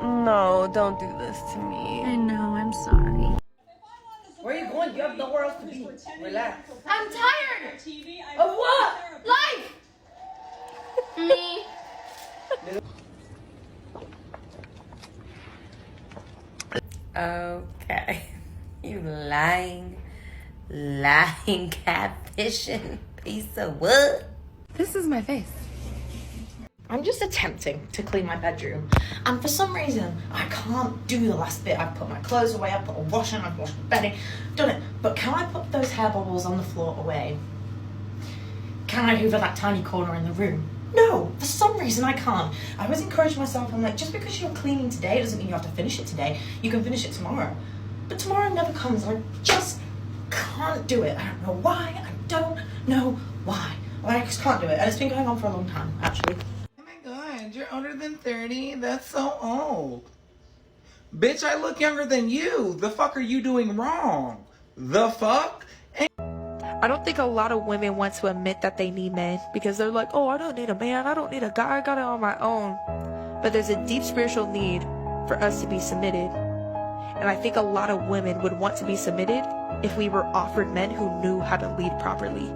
No, don't do this to me. I know, I'm sorry. Where are you going? You have nowhere else to be. Relax. I'm tired! Of what? Life! Me. Okay. You lying catfishing piece of what? This is my face. I'm just attempting to clean my bedroom, and for some reason I can't do the last bit. I've put my clothes away, I've put the washing, I've washed the bedding, done it. But can I put those hair bubbles on the floor away? Can I hoover that tiny corner in the room? No, for some reason I can't. I always encourage myself, I'm like, just because you're cleaning today doesn't mean you have to finish it today. You can finish it tomorrow. But tomorrow never comes, and I just can't do it. I don't know why, I don't know why. Well, I just can't do it, and it's been going on for a long time, actually. Oh my god, you're older than 30? That's so old. Bitch, I look younger than you. The fuck are you doing wrong? The fuck? I don't think a lot of women want to admit that they need men because they're like, oh, I don't need a man, I don't need a guy, I got it on my own. But there's a deep spiritual need for us to be submitted. And I think a lot of women would want to be submitted if we were offered men who knew how to lead properly.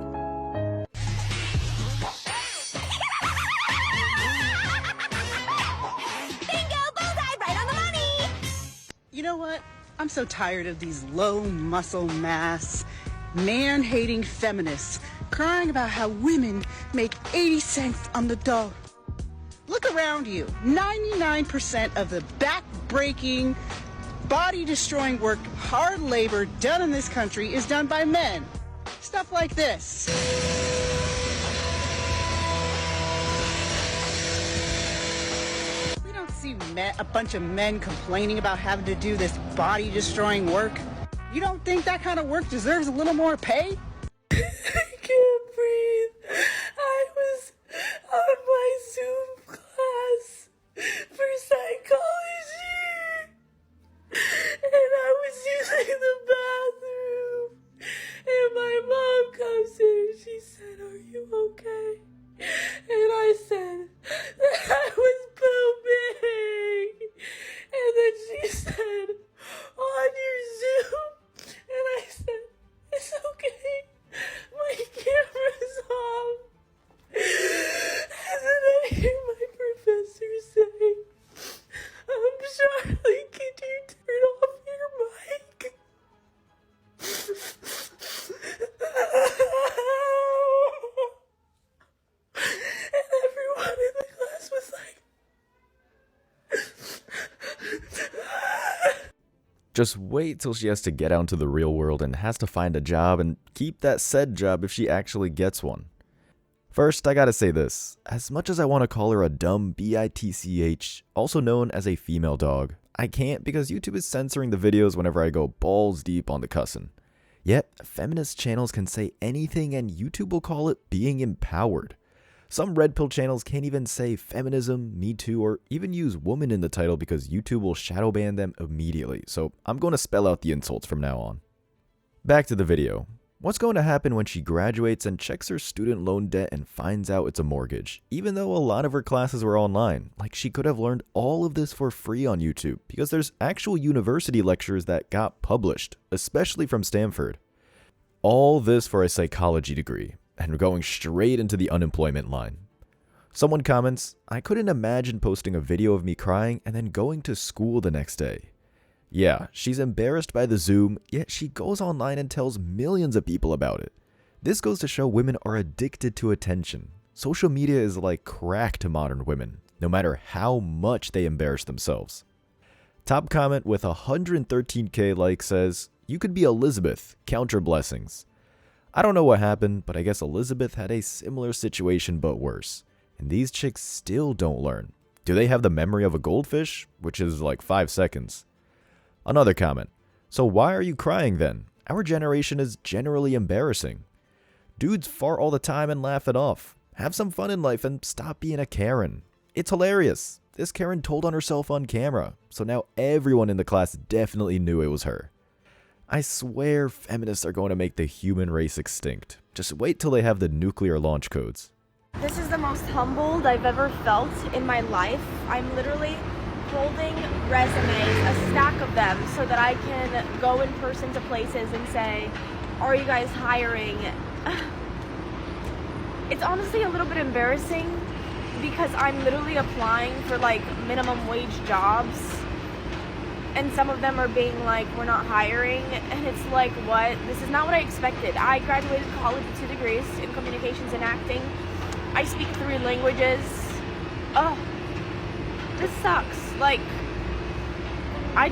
You know what? I'm so tired of these low muscle mass, man-hating feminists crying about how women make 80 cents on the dollar. Look around you. 99% of the back-breaking, body-destroying work, hard labor done in this country is done by men. Stuff like this. See a bunch of men complaining about having to do this body-destroying work. You don't think that kind of work deserves a little more pay? I can't breathe. I was on my Zoom class for psychology, and I was using the bathroom, and my mom comes in and she said, "Are you okay?" And I said that I was pooping. And then she said, "On your Zoom?" And I said, "It's okay. My camera's off." And then I hear my professor say, "Charlie, could you turn off your mic?" And everyone in the class was like, Just wait till she has to get out into the real world and has to find a job and keep that said job if she actually gets one. First, I gotta say this. As much as I want to call her a dumb bitch, also known as a female dog, I can't because YouTube is censoring the videos whenever I go balls deep on the cussing. Yet, feminist channels can say anything and YouTube will call it being empowered. Some red pill channels can't even say feminism, me too, or even use woman in the title because YouTube will shadow ban them immediately, so I'm going to spell out the insults from now on. Back to the video. What's going to happen when she graduates and checks her student loan debt and finds out it's a mortgage? Even though a lot of her classes were online, like she could have learned all of this for free on YouTube because there's actual university lectures that got published, especially from Stanford. All this for a psychology degree, and going straight into the unemployment line. Someone comments, "I couldn't imagine posting a video of me crying and then going to school the next day." Yeah, she's embarrassed by the Zoom, yet she goes online and tells millions of people about it. This goes to show women are addicted to attention. Social media is like crack to modern women, no matter how much they embarrass themselves. Top comment with 113k likes says, "You could be Elizabeth, count your blessings." I don't know what happened, but I guess Elizabeth had a similar situation but worse. And these chicks still don't learn. Do they have the memory of a goldfish? Which is like 5 seconds. Another comment. "So why are you crying then? Our generation is generally embarrassing. Dudes fart all the time and laugh it off. Have some fun in life and stop being a Karen. It's hilarious. This Karen told on herself on camera, so now everyone in the class definitely knew it was her. I swear feminists are going to make the human race extinct. Just wait till they have the nuclear launch codes." This is the most humbled I've ever felt in my life. I'm literally holding resumes, a stack of them, so that I can go in person to places and say, are you guys hiring? It's honestly a little bit embarrassing because I'm literally applying for like minimum wage jobs, and some of them are being like, we're not hiring, and it's like, what? This is not what I expected. I graduated college with 2 degrees in communications and acting. I speak 3 languages. Oh, this sucks. Like, I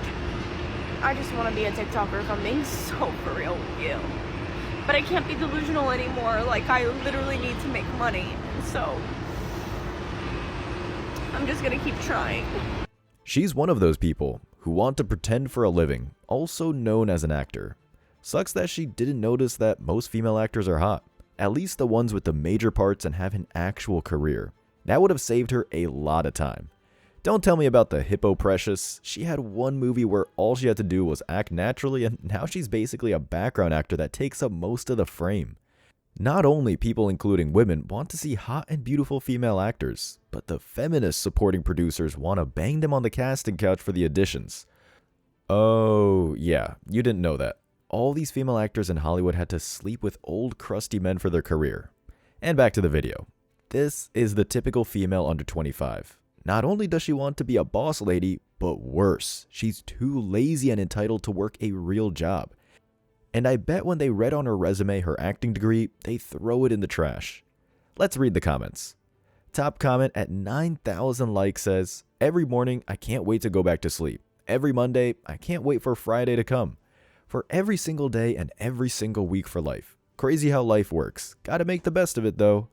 just want to be a TikToker, if I'm being so for real with you. But I can't be delusional anymore. Like, I literally need to make money. So, I'm just gonna keep trying. She's one of those people who want to pretend for a living, also known as an actor. Sucks that she didn't notice that most female actors are hot, at least the ones with the major parts and have an actual career. That would have saved her a lot of time. Don't tell me about the Hippo Precious. She had one movie where all she had to do was act naturally, and now she's basically a background actor that takes up most of the frame. Not only people, including women, want to see hot and beautiful female actors, but the feminist supporting producers want to bang them on the casting couch for the auditions. Oh, yeah, you didn't know that. All these female actors in Hollywood had to sleep with old crusty men for their career. And back to the video. This is the typical female under 25. Not only does she want to be a boss lady, but worse, she's too lazy and entitled to work a real job. And I bet when they read on her resume her acting degree, they throw it in the trash. Let's read the comments. Top comment at 9,000 likes says, every morning I can't wait to go back to sleep. Every Monday I can't wait for Friday to come. For every single day and every single week for life. Crazy how life works. Gotta make the best of it though.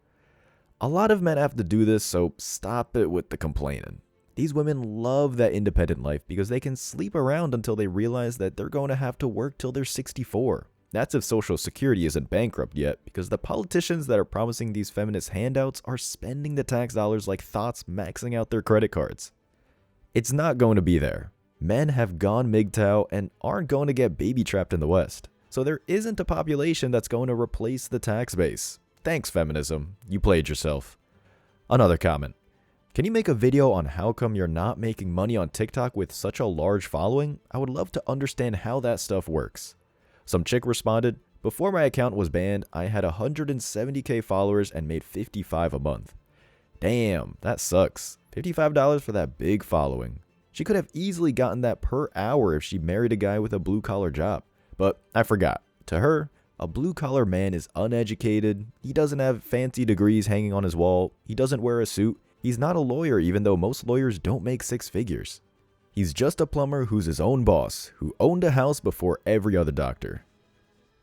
A lot of men have to do this, so stop it with the complaining. These women love that independent life because they can sleep around until they realize that they're going to have to work till they're 64. That's if Social Security isn't bankrupt yet, because the politicians that are promising these feminist handouts are spending the tax dollars like thoughts maxing out their credit cards. It's not going to be there. Men have gone MGTOW and aren't going to get baby trapped in the West. So there isn't a population that's going to replace the tax base. Thanks, feminism. You played yourself. Another comment. Can you make a video on how come you're not making money on TikTok with such a large following? I would love to understand how that stuff works. Some chick responded, before my account was banned, I had 170k followers and made $55 a month. Damn, that sucks. $55 for that big following. She could have easily gotten that per hour if she married a guy with a blue-collar job. But I forgot. To her, a blue-collar man is uneducated, he doesn't have fancy degrees hanging on his wall, he doesn't wear a suit, he's not a lawyer even though most lawyers don't make 6 figures. He's just a plumber who's his own boss, who owned a house before every other doctor.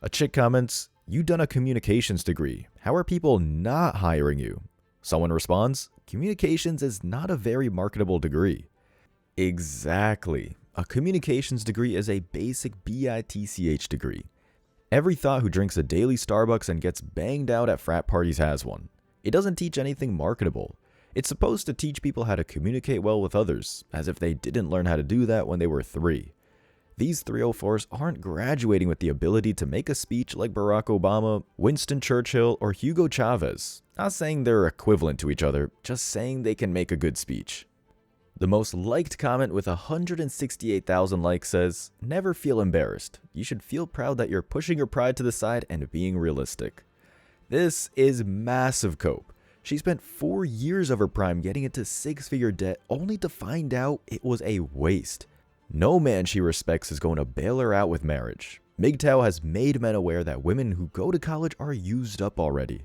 A chick comments, you done a communications degree, how are people not hiring you? Someone responds, communications is not a very marketable degree. Exactly. A communications degree is a basic BITCH degree. Every thought who drinks a daily Starbucks and gets banged out at frat parties has one. It doesn't teach anything marketable. It's supposed to teach people how to communicate well with others, as if they didn't learn how to do that when they were 3. These 304s aren't graduating with the ability to make a speech like Barack Obama, Winston Churchill, or Hugo Chavez. Not saying they're equivalent to each other, just saying they can make a good speech. The most liked comment with 168,000 likes says, never feel embarrassed. You should feel proud that you're pushing your pride to the side and being realistic. This is massive cope. She spent 4 years of her prime getting into 6-figure debt only to find out it was a waste. No man she respects is going to bail her out with marriage. MGTOW has made men aware that women who go to college are used up already.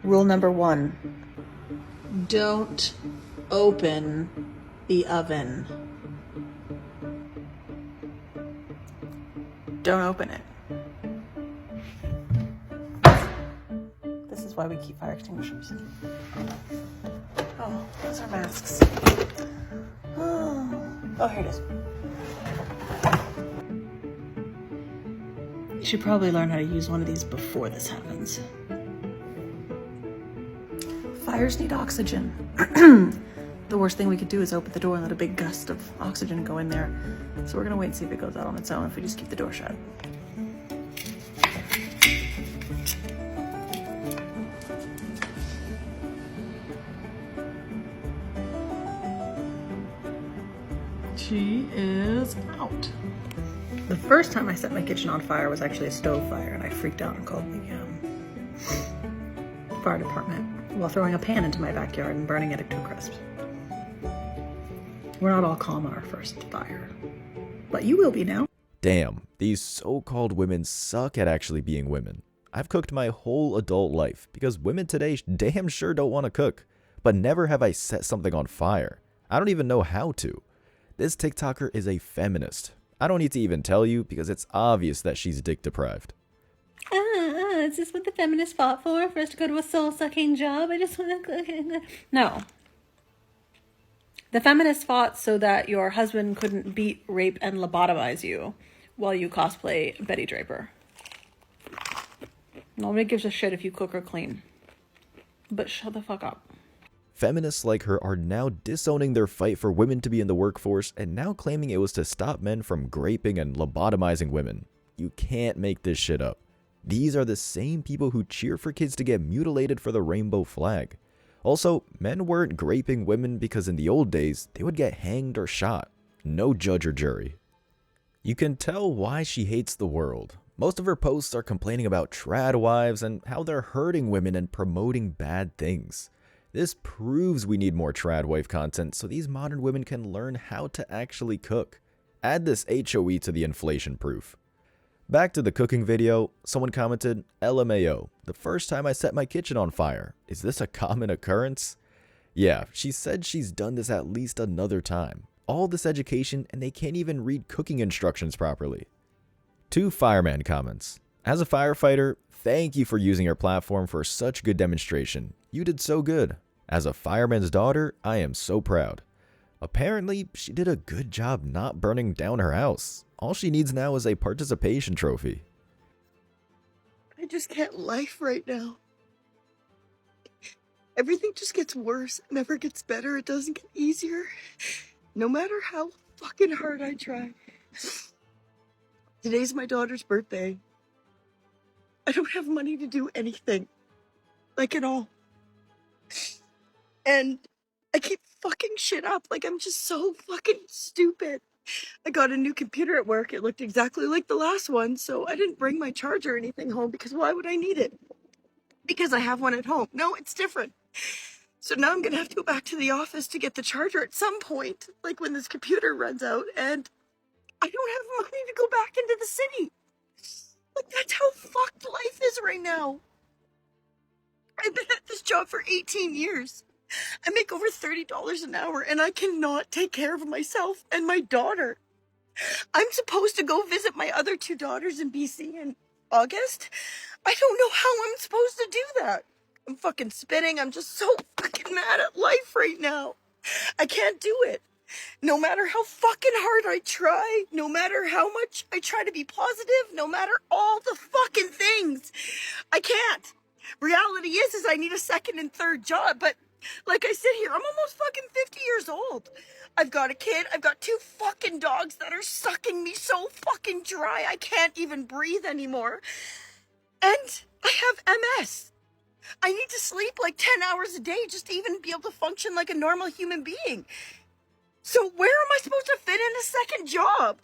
Rule number 1. Don't open the oven. Don't open it. This is why we keep fire extinguishers. Oh, those are masks. Oh, here it is. You should probably learn how to use one of these before this happens. Fires need oxygen. The worst thing we could do is open the door and let a big gust of oxygen go in there. So we're gonna wait and see if it goes out on its own if we just keep the door shut. She is out. The first time I set my kitchen on fire was actually a stove fire, and I freaked out and called the fire department while throwing a pan into my backyard and burning it to a crisp. We're not all calm on our first fire, but you will be now. Damn, these so-called women suck at actually being women. I've cooked my whole adult life because women today damn sure don't want to cook, but never have I set something on fire. I don't even know how to. This TikToker is a feminist. I don't need to even tell you because it's obvious that she's dick deprived. Is this what the feminists fought for? For us to go to a soul-sucking job? I just want to... No. The feminists fought so that your husband couldn't beat, rape, and lobotomize you while you cosplay Betty Draper. Nobody gives a shit if you cook or clean. But shut the fuck up. Feminists like her are now disowning their fight for women to be in the workforce and now claiming it was to stop men from graping and lobotomizing women. You can't make this shit up. These are the same people who cheer for kids to get mutilated for the rainbow flag. Also, men weren't graping women because in the old days, they would get hanged or shot. No judge or jury. You can tell why she hates the world. Most of her posts are complaining about trad wives and how they're hurting women and promoting bad things. This proves we need more trad wife content so these modern women can learn how to actually cook. Add this HOE to the inflation proof. Back to the cooking video, someone commented, LMAO, the first time I set my kitchen on fire. Is this a common occurrence? Yeah, she said she's done this at least another time. All this education and they can't even read cooking instructions properly. 2 fireman comments. As a firefighter, thank you for using your platform for such good demonstration. You did so good. As a fireman's daughter, I am so proud. Apparently, she did a good job not burning down her house. All she needs now is a participation trophy. I just can't life right now. Everything just gets worse. It never gets better. It doesn't get easier. No matter how fucking hard I try. Today's my daughter's birthday. I don't have money to do anything. Like at all. And I keep fucking shit up. Like I'm just so fucking stupid. I got a new computer at work. It looked exactly like the last one, so I didn't bring my charger or anything home because why would I need it? Because I have one at home. No, it's different. So now I'm gonna have to go back to the office to get the charger at some point, like when this computer runs out, and I don't have money to go back into the city. Like that's how fucked life is right now. I've been at this job for 18 years. I make over $30 an hour and I cannot take care of myself and my daughter. I'm supposed to go visit my other 2 daughters in BC in August. I don't know how I'm supposed to do that. I'm fucking spitting. I'm just so fucking mad at life right now. I can't do it. No matter how fucking hard I try, no matter how much I try to be positive, no matter all the fucking things, I can't. Reality is I need a second and third job, but like I sit here, I'm almost fucking 50 years old. I've got a kid, I've got 2 fucking dogs that are sucking me so fucking dry I can't even breathe anymore. And I have MS. I need to sleep like 10 hours a day just to even be able to function like a normal human being. So where am I supposed to fit in a second job?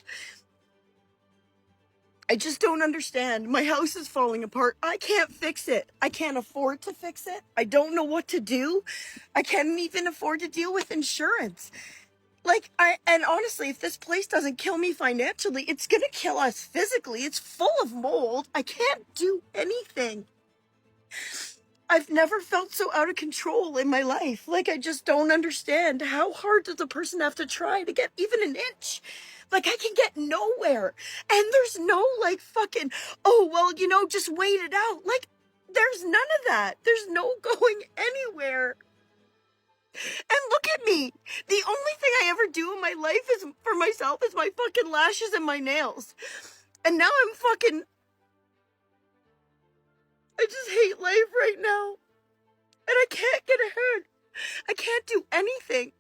I just don't understand. My house is falling apart. I can't fix it. I can't afford to fix it. I don't know what to do. I can't even afford to deal with insurance. And honestly, if this place doesn't kill me financially, it's gonna kill us physically. It's full of mold. I can't do anything. I've never felt so out of control in my life. Like, I just don't understand. How hard does a person have to try to get even an inch? Like, I can get nowhere. And there's no, like, fucking, oh, well, you know, just wait it out. Like, there's none of that. There's no going anywhere. And look at me. The only thing I ever do in my life is for myself is my fucking lashes and my nails. And now I'm fucking... I just hate life right now. And I can't get ahead. I can't do anything.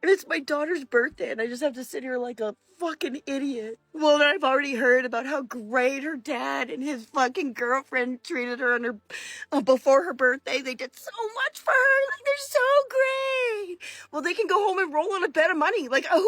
And it's my daughter's birthday, and I just have to sit here like a fucking idiot. Well, then I've already heard about how great her dad and his fucking girlfriend treated her on her before her birthday. They did so much for her. Like, they're so great. Well, they can go home and roll in a bed of money. Like, who am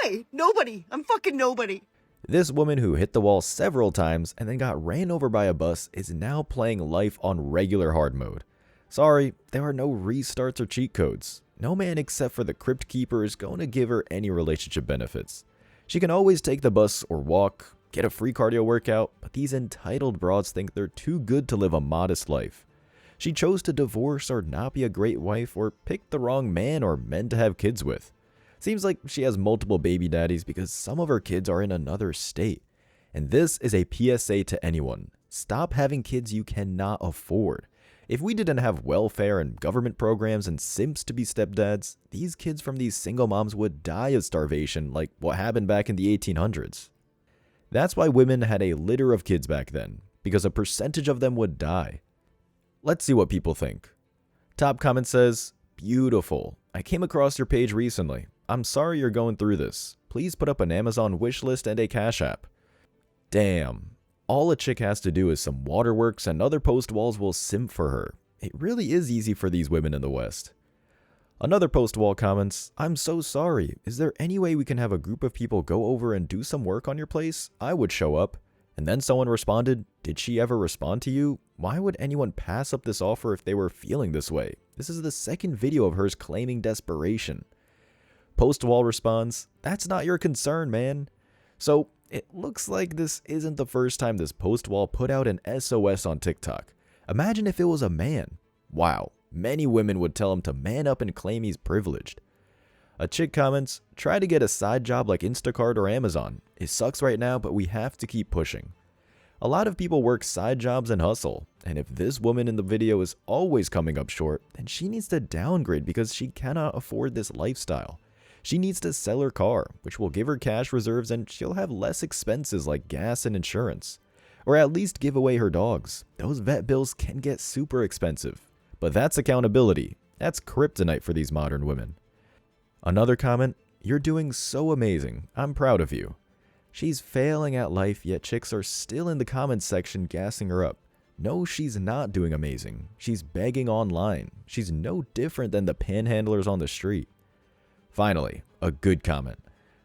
I? Nobody. I'm fucking nobody. This woman who hit the wall several times and then got ran over by a bus is now playing life on regular hard mode. Sorry, there are no restarts or cheat codes. No man except for the Crypt Keeper is going to give her any relationship benefits. She can always take the bus or walk, get a free cardio workout, but these entitled broads think they're too good to live a modest life. She chose to divorce or not be a great wife or pick the wrong man or men to have kids with. Seems like she has multiple baby daddies because some of her kids are in another state. And this is a PSA to anyone. Stop having kids you cannot afford. If we didn't have welfare and government programs and simps to be stepdads, these kids from these single moms would die of starvation like what happened back in the 1800s. That's why women had a litter of kids back then, because a percentage of them would die. Let's see what people think. Top comment says, "Beautiful. I came across your page recently. I'm sorry you're going through this. Please put up an Amazon wish list and a Cash App." Damn. All a chick has to do is some waterworks and other post walls will simp for her. It really is easy for these women in the West. Another post wall comments, "I'm so sorry. Is there any way we can have a group of people go over and do some work on your place? I would show up." And then someone responded, "Did she ever respond to you? Why would anyone pass up this offer if they were feeling this way? This is the second video of hers claiming desperation." Post wall responds, "That's not your concern, man." So it looks like this isn't the first time this post wall put out an SOS on TikTok. Imagine if it was a man. Wow, many women would tell him to man up and claim he's privileged. A chick comments, "Try to get a side job like Instacart or Amazon. It sucks right now, but we have to keep pushing." A lot of people work side jobs and hustle, and if this woman in the video is always coming up short, then she needs to downgrade because she cannot afford this lifestyle. She needs to sell her car, which will give her cash reserves and she'll have less expenses like gas and insurance. Or at least give away her dogs. Those vet bills can get super expensive. But that's accountability. That's kryptonite for these modern women. Another comment, "You're doing so amazing. I'm proud of you." She's failing at life, yet chicks are still in the comments section gassing her up. No, she's not doing amazing. She's begging online. She's no different than the panhandlers on the street. Finally, a good comment.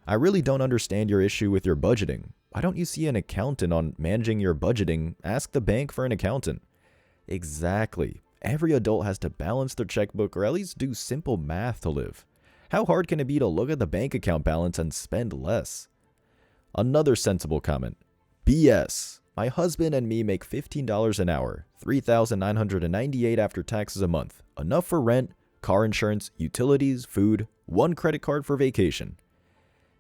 "I really don't understand your issue with your budgeting. Why don't you see an accountant on managing your budgeting? Ask the bank for an accountant." Exactly. Every adult has to balance their checkbook or at least do simple math to live. How hard can it be to look at the bank account balance and spend less? Another sensible comment. "BS. My husband and me make $15 an hour, $3,998 after taxes a month. Enough for rent, car insurance, utilities, food, one credit card for vacation,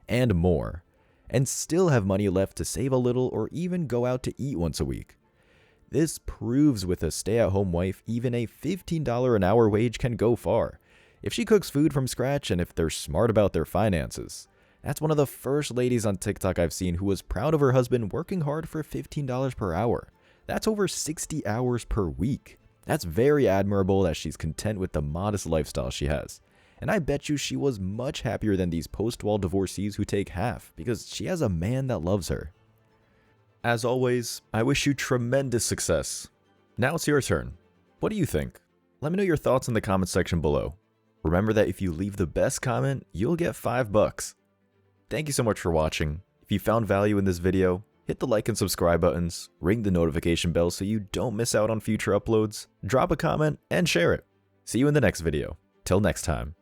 and more. And still have money left to save a little or even go out to eat once a week. This proves with a stay-at-home wife, even a $15 an hour wage can go far. If she cooks food from scratch and if they're smart about their finances. That's one of the first ladies on TikTok I've seen who was proud of her husband working hard for $15 per hour. That's over 60 hours per week. That's very admirable that she's content with the modest lifestyle she has. And I bet you she was much happier than these post-wall divorcees who take half because she has a man that loves her. As always, I wish you tremendous success. Now it's your turn. What do you think? Let me know your thoughts in the comment section below. Remember that if you leave the best comment, you'll get $5. Thank you so much for watching. If you found value in this video, hit the like and subscribe buttons, ring the notification bell so you don't miss out on future uploads, drop a comment, and share it. See you in the next video. Till next time.